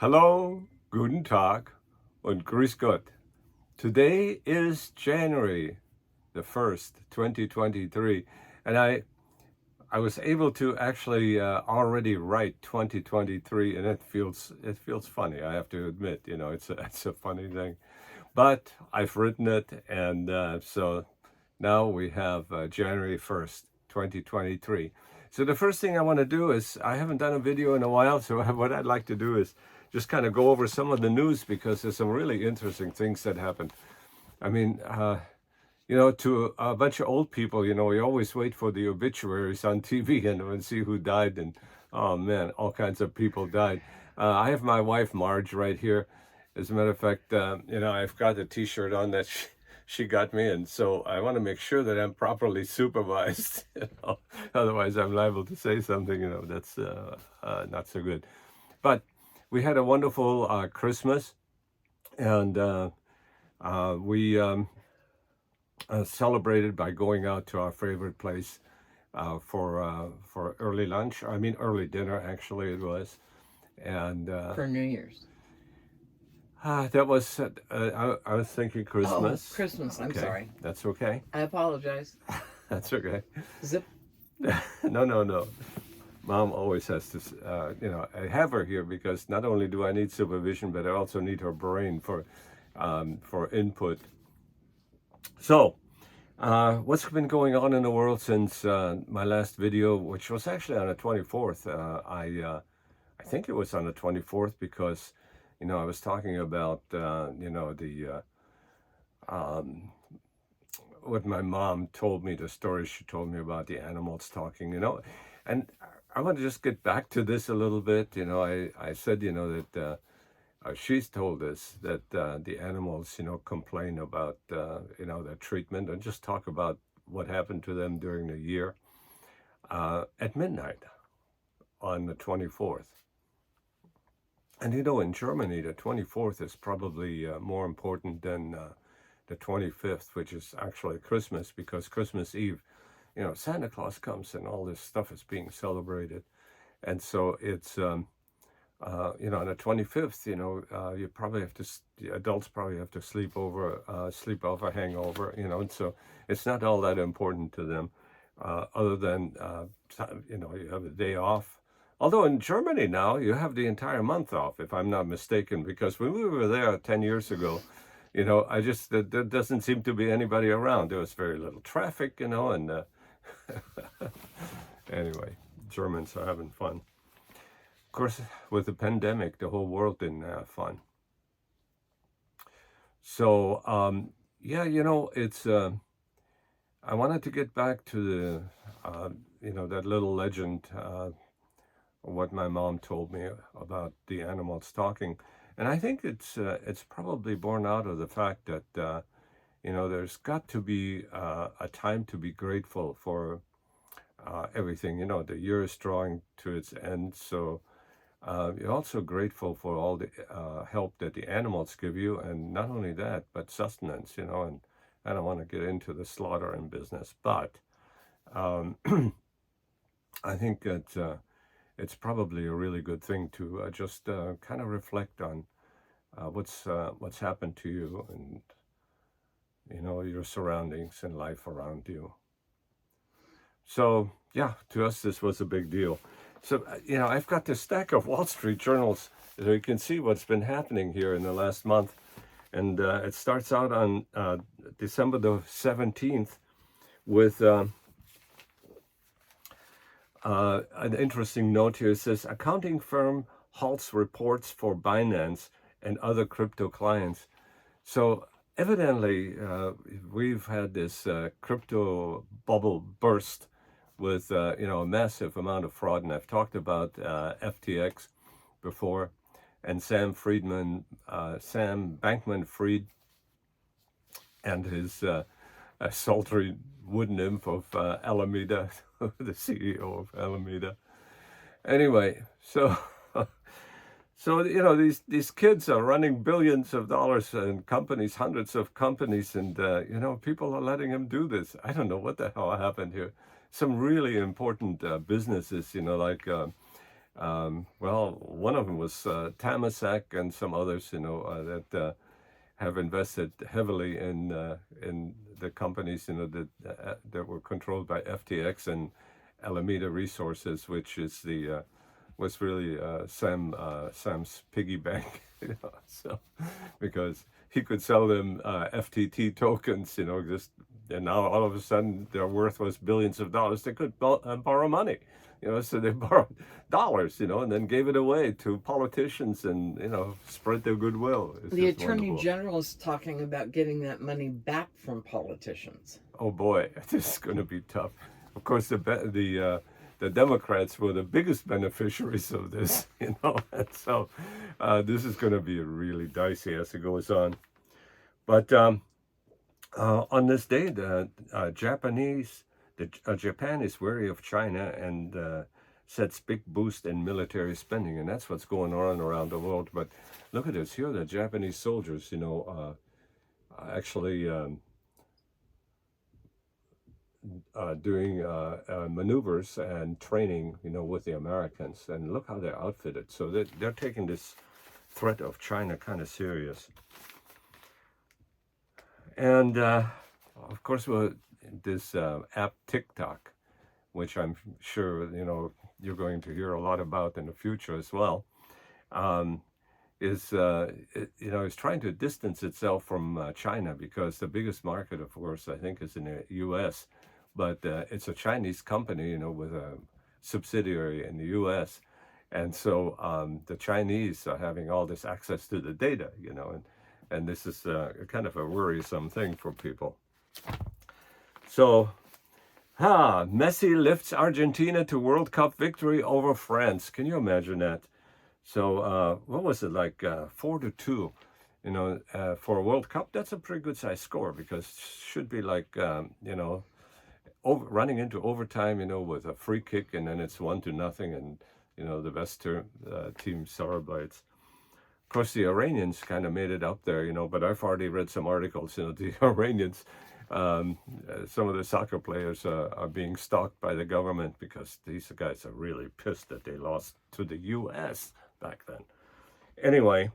Hello, guten Tag, und grüß Gott. Today is January the 1st, 2023, and I was able to actually already write 2023, and it feels funny. I have to admit, it's a funny thing, but I've written it, and so now we have January 1st, 2023. So the first thing I want to do is, I haven't done a video in a while, so what I'd like to do is just kind of go over some of the news, because there's some really interesting things that happened. I mean, to a bunch of old people, we always wait for the obituaries on TV and see who died. And oh man, all kinds of people died. I have my wife Marge right here. As a matter of fact, I've got a T-shirt on that she got me, and so I want to make sure that I'm properly supervised. Otherwise, I'm liable to say something, that's not so good. But we had a wonderful Christmas, and we celebrated by going out to our favorite place for early lunch. I mean, early dinner, actually, it was. And For New Year's. that was, I was thinking Christmas. Oh, Christmas. I'm Okay, sorry. that's okay. I apologize. That's okay. Zip. No. Mom always has to, I have her here because not only do I need supervision, but I also need her brain for input. So, what's been going on in the world since my last video, which was actually on the 24th? I think it was on the 24th because, I was talking about, what my mom told me, the story she told me about the animals talking, and I want to just get back to this a little bit. I said, that she's told us that the animals, complain about, their treatment, and just talk about what happened to them during the year at midnight on the 24th. And, in Germany, the 24th is probably more important than the 25th, which is actually Christmas, because Christmas Eve, Santa Claus comes and all this stuff is being celebrated. And so it's, on the 25th, you probably have to, the adults probably have to sleep off a hangover, and so it's not all that important to them, other than, you have a day off. Although in Germany now, you have the entire month off, if I'm not mistaken, because when we were there 10 years ago, there doesn't seem to be anybody around. There was very little traffic, and anyway, Germans are having fun. Of course, with the pandemic, the whole world didn't have fun. So, it's, I wanted to get back to the, that little legend, what my mom told me about the animals talking. And I think it's probably born out of the fact that, there's got to be a time to be grateful for everything. The year is drawing to its end, so you're also grateful for all the help that the animals give you, and not only that, but sustenance, and I don't want to get into the slaughtering business, but I think that it's probably a really good thing to just kind of reflect on what's happened to you, and your surroundings and life around you. So yeah, to us this was a big deal. So I've got this stack of Wall Street journals, so you can see what's been happening here in the last month, and it starts out on December the 17th with an interesting note here. It says, accounting firm halts reports for Binance and other crypto clients. So evidently, we've had this crypto bubble burst with, a massive amount of fraud. And I've talked about FTX before, and Sam Bankman-Fried and his sultry wood nymph of Alameda, the CEO of Alameda. Anyway, so these kids are running billions of dollars in companies, hundreds of companies, and people are letting them do this. I don't know what the hell happened here. Some really important businesses, like Well, one of them was Tamasak and some others, that have invested heavily in the companies, that were controlled by FTX and Alameda Resources, which is the was really Sam's piggy bank, so because he could sell them FTT tokens, just and now all of a sudden their worth was billions of dollars. They could borrow money, so they borrowed dollars, and then gave it away to politicians and spread their goodwill. It's The just Attorney wonderful. General is talking about getting that money back from politicians. Oh boy, this is going to be tough. Of course, the Democrats were the biggest beneficiaries of this, and so this is going to be really dicey as it goes on. But on this day, the Japan is wary of China and sets big boost in military spending, and that's what's going on around the world. But look at this here: the Japanese soldiers, actually doing maneuvers and training, with the Americans, and look how they're outfitted. So they're taking this threat of China kind of serious. And of course, this app TikTok, which I'm sure you're going to hear a lot about in the future as well, is trying to distance itself from China, because the biggest market, of course, I think, is in the U.S., but it's a Chinese company, with a subsidiary in the U.S., and so the Chinese are having all this access to the data, and this is kind of a worrisome thing for people. So, Messi lifts Argentina to World Cup victory over France. Can you imagine that? So, what was it, like 4-2? For a World Cup, that's a pretty good size score, because it should be like, running into overtime, with a free kick, and then it's 1-0, and the best team celebrates. Of course, the Iranians kind of made it up there, but I've already read some articles. The Iranians, some of the soccer players are being stalked by the government, because these guys are really pissed that they lost to the U.S. back then. Anyway,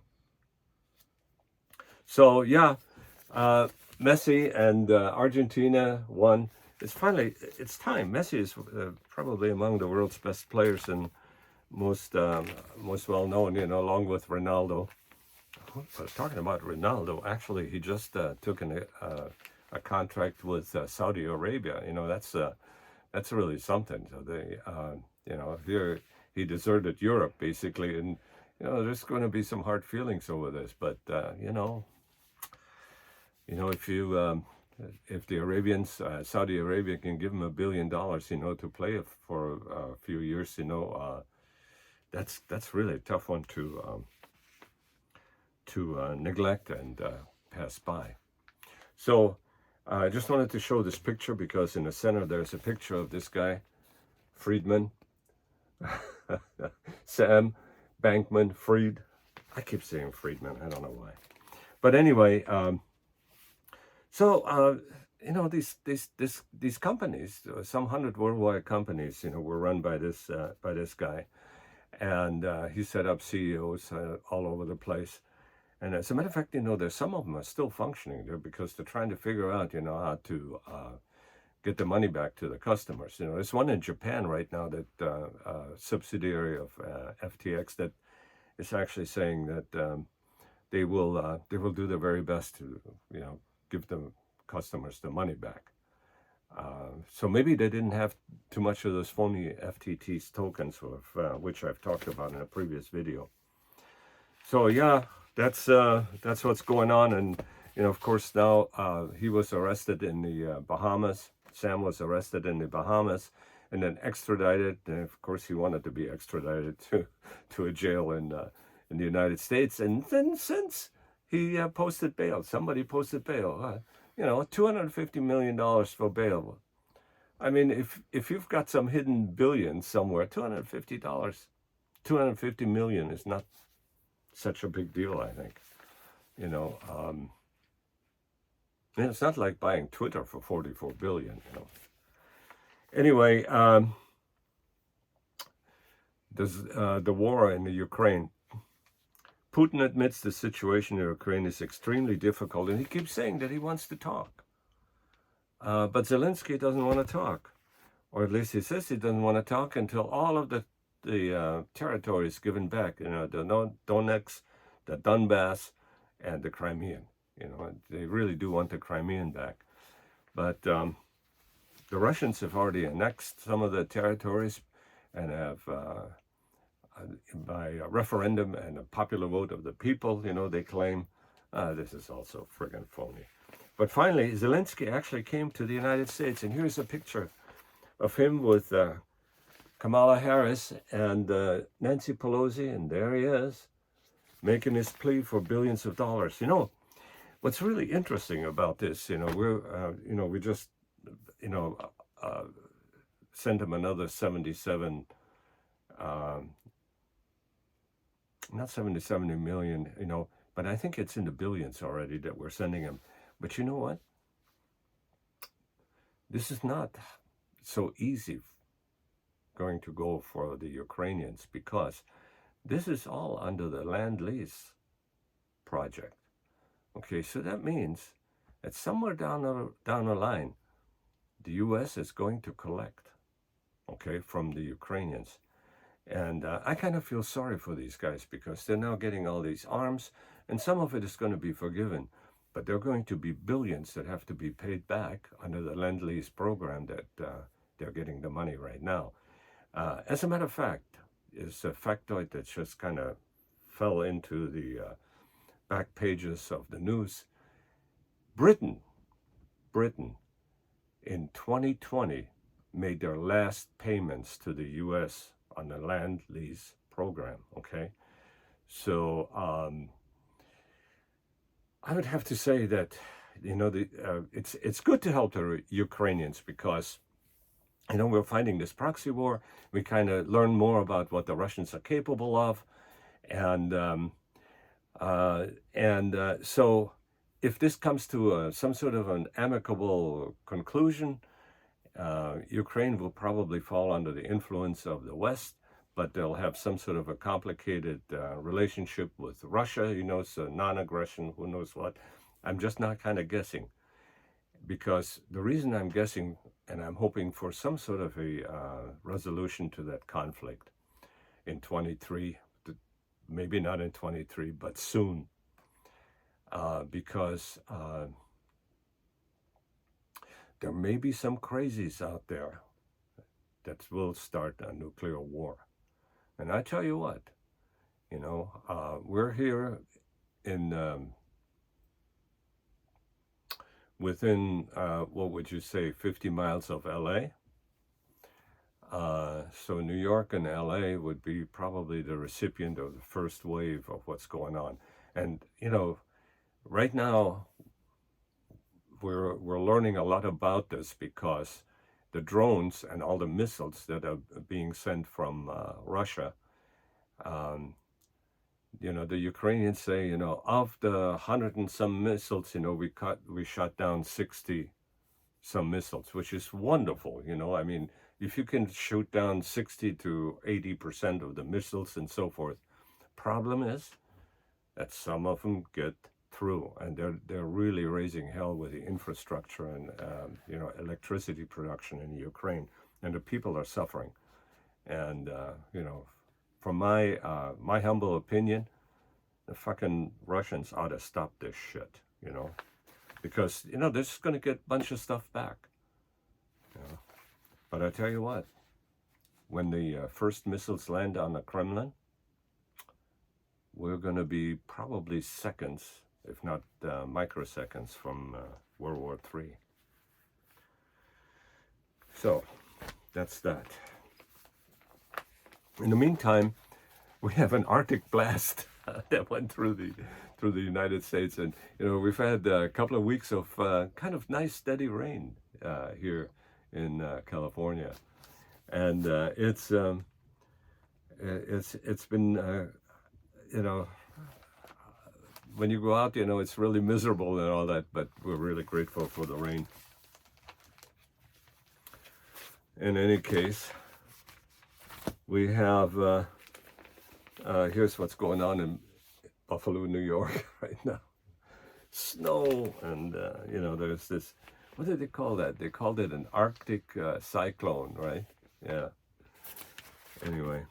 so yeah, Messi and Argentina won. It's time. Messi is probably among the world's best players and most well known, along with Ronaldo. Talking about Ronaldo, actually, he just took a contract with Saudi Arabia. That's really something. So they, here he deserted Europe basically, and there's going to be some hard feelings over this. But if the Arabians, Saudi Arabia, can give him $1 billion, to play for a few years, that's really a tough one to neglect and pass by. So I just wanted to show this picture, because in the center there's a picture of this guy, Friedman, Sam Bankman-Fried. I keep saying Friedman, I don't know why. But anyway, so these companies, some 100 worldwide companies, were run by this guy, and he set up CEOs all over the place. And as a matter of fact, there's some of them are still functioning there, because they're trying to figure out, how to get the money back to the customers. There's one in Japan right now, that subsidiary of FTX, that is actually saying that they will do their very best to give the customers the money back. So maybe they didn't have too much of those phony FTT tokens, which I've talked about in a previous video. So yeah, that's what's going on. And of course, now he was arrested in the Bahamas. Sam was arrested in the Bahamas and then extradited. And of course, he wanted to be extradited to a jail in the United States. And then since he posted bail, somebody posted bail, $250 million for bail. I mean, if you've got some hidden billion somewhere, $250 million is not such a big deal, I think. And it's not like buying Twitter for $44 billion. Anyway, the war in the Ukraine. Putin admits the situation in Ukraine is extremely difficult, and he keeps saying that he wants to talk. But Zelensky doesn't want to talk, or at least he says he doesn't want to talk until all of the territory is given back. The Donetsk, the Donbass, and the Crimean. They really do want the Crimean back. But the Russians have already annexed some of the territories and have, by a referendum and a popular vote of the people, they claim this is also friggin' phony. But finally, Zelensky actually came to the United States, and here's a picture of him with Kamala Harris and Nancy Pelosi, and there he is, making his plea for billions of dollars. What's really interesting about this, we just, sent him another 77, not 70 million, but I think it's in the billions already that we're sending him. But you know what? This is not so easy going to go for the Ukrainians, because this is all under the Land Lease project. Okay, so that means that somewhere down the line, the U.S. is going to collect, from the Ukrainians. And I kind of feel sorry for these guys, because they're now getting all these arms, and some of it is going to be forgiven. But there are going to be billions that have to be paid back under the Lend-Lease program that they're getting the money right now. As a matter of fact, it's a factoid that just kind of fell into the back pages of the news. Britain in 2020 made their last payments to the U.S. on the Land-Lease program, So I would have to say that, it's good to help the Ukrainians, because, we're fighting this proxy war. We kind of learn more about what the Russians are capable of. And so if this comes to some sort of an amicable conclusion, Ukraine will probably fall under the influence of the West, but they'll have some sort of a complicated relationship with Russia, so non-aggression, who knows what. I'm just not kind of guessing, because the reason I'm guessing, and I'm hoping for some sort of a resolution to that conflict in 23, maybe not in 23, but soon, because there may be some crazies out there that will start a nuclear war. And I tell you what, we're here in within, what would you say, 50 miles of LA. So New York and LA would be probably the recipient of the first wave of what's going on. And, right now, we're learning a lot about this, because the drones and all the missiles that are being sent from Russia, the Ukrainians say, of the 100 and some missiles, we shot down 60 some missiles, which is wonderful. I mean, if you can shoot down 60 to 80% of the missiles and so forth, problem is that some of them get through, and they're really raising hell with the infrastructure and electricity production in Ukraine, and the people are suffering. And from my humble opinion, the fucking Russians ought to stop this shit, because they're just going to get a bunch of stuff back. But I tell you what, when the first missiles land on the Kremlin, we're going to be probably seconds, if not microseconds, from World War III. So that's that. In the meantime, we have an Arctic blast that went through the United States, and we've had a couple of weeks of kind of nice steady rain here in California, and it's been when you go out, it's really miserable and all that, but we're really grateful for the rain. In any case, We have, here's what's going on in Buffalo, New York right now. Snow, and, there's this, what did they call that? They called it an Arctic cyclone, right? Yeah. Anyway,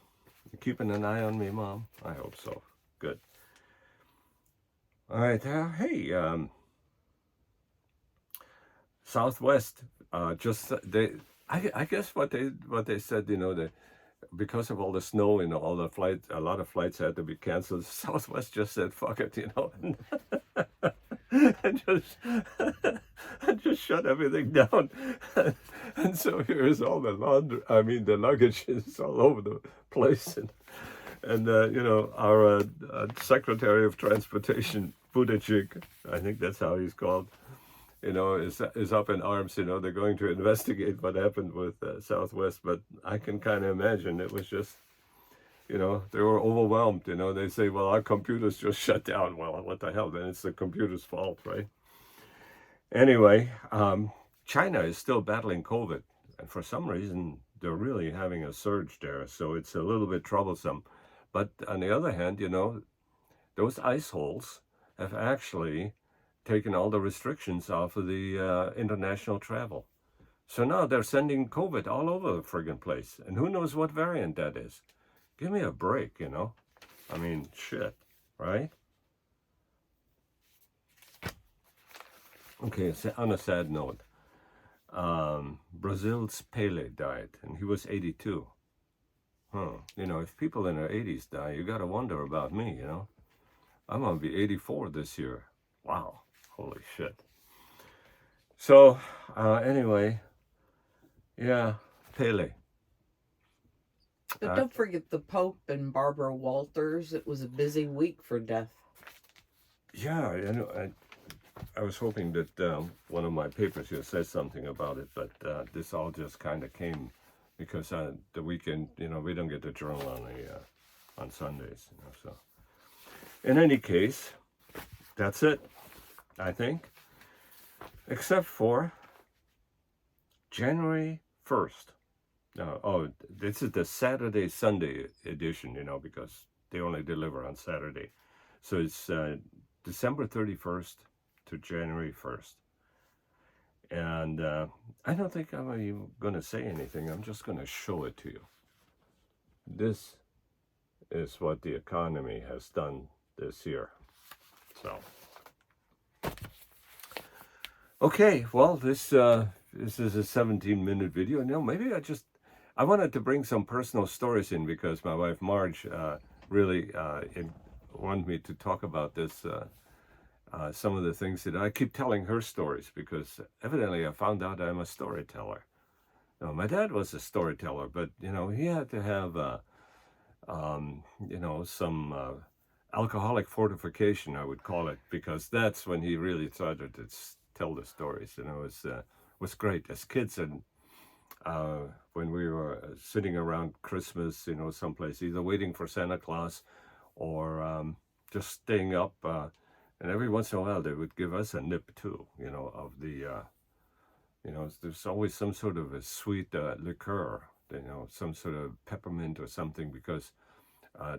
you keeping an eye on me, Mom? I hope so. Good. All right. Hey, Southwest, just they. I guess what they said, that because of all the snow and all the flights, a lot of flights had to be canceled. Southwest just said, "Fuck it," and just and just shut everything down. And so here's all the laundry. I mean, the luggage is all over the place, and our Secretary of Transportation, Buttigieg, I think that's how he's called, is up in arms. They're going to investigate what happened with Southwest, but I can kind of imagine it was just, they were overwhelmed. They say, well, our computers just shut down. Well, what the hell? Then it's the computer's fault, right? Anyway, China is still battling COVID, and for some reason, they're really having a surge there. So it's a little bit troublesome. But on the other hand, those ice holes have actually taken all the restrictions off of the international travel. So now they're sending COVID all over the friggin' place. And who knows what variant that is? Give me a break, I mean, shit, right? Okay, on a sad note, Brazil's Pele died, and he was 82. If people in their 80s die, you got to wonder about me, I'm going to be 84 this year. Wow, holy shit. So, anyway, yeah, Pele. But don't forget the Pope and Barbara Walters. It was a busy week for death. Yeah, I was hoping that one of my papers here says something about it, but this all just kind of came because the weekend, we don't get the journal on Sundays, so. In any case, that's it, I think, except for January 1st. This is the Saturday, Sunday edition, because they only deliver on Saturday. So it's December 31st to January 1st. And I don't think I'm even going to say anything. I'm just going to show it to you. This is what the economy has done this year. So, okay, well, this is a 17-minute video. Maybe I wanted to bring some personal stories in because my wife Marge really wanted me to talk about this. Some of the things that I keep telling her stories because evidently I found out I'm a storyteller. My dad was a storyteller, but he had to have some alcoholic fortification, I would call it, because that's when he really started to tell the stories. It was great as kids, and when we were sitting around Christmas, someplace either waiting for Santa Claus or just staying up. And every once in a while, they would give us a nip too, of the, there's always some sort of a sweet liqueur, some sort of peppermint or something, because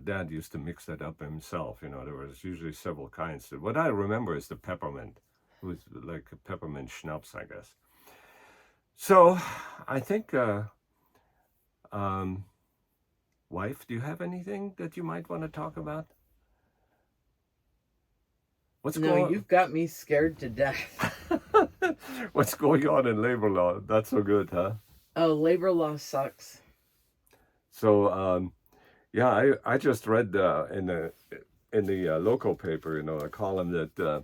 Dad used to mix that up himself. There was usually several kinds. What I remember is the peppermint. It was like a peppermint schnapps, I guess. So, I think, wife, do you have anything that you might want to talk about? You've got me scared to death. What's going on in labor law? Not so good, huh? Oh, labor law sucks. So, yeah, I just read in the local paper, a column that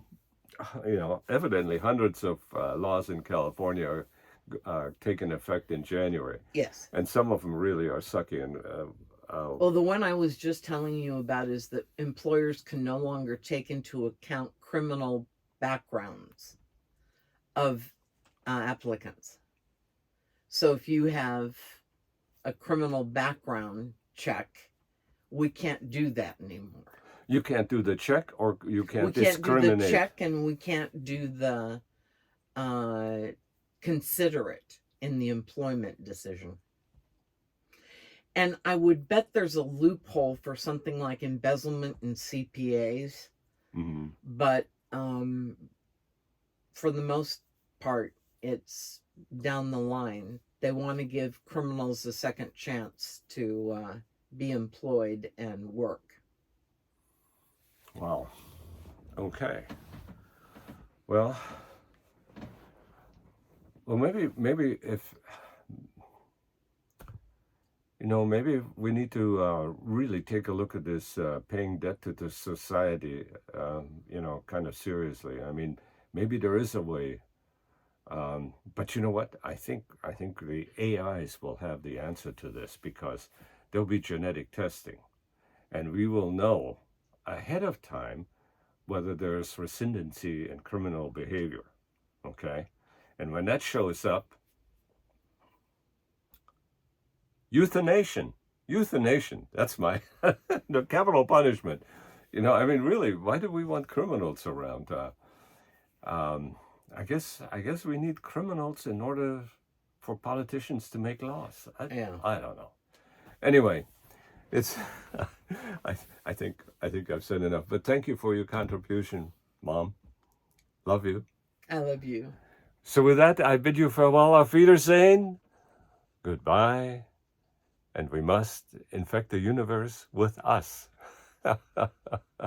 evidently hundreds of laws in California are taking effect in January. Yes. And some of them really are sucky. Well, the one I was just telling you about is that employers can no longer take into account criminal backgrounds of applicants. So if you have a criminal background check, we can't do that anymore. You can't do the check, or you can't discriminate. We can't do the check, and we can't do the considerate in the employment decision. And I would bet there's a loophole for something like embezzlement and CPAs, Mm-hmm. but for the most part, it's down the line. They want to give criminals a second chance to be employed and work. Wow. Okay. Well, maybe if maybe we need to really take a look at this paying debt to the society, kind of seriously. I mean, maybe there is a way, but you know what? I think the AIs will have the answer to this because there'll be genetic testing, and we will know ahead of time whether there's recidivancy in criminal behavior. Okay, and when that shows up, Euthanation. That's my the capital punishment. I mean, really, why do we want criminals around? Um, I guess we need criminals in order for politicians to make laws. Yeah. I don't know. Anyway, it's I think I've said enough. But thank you for your contribution, Mom. Love you. I love you. So with that, I bid you farewell. Auf Wiedersehen. Goodbye. And we must infect the universe with us.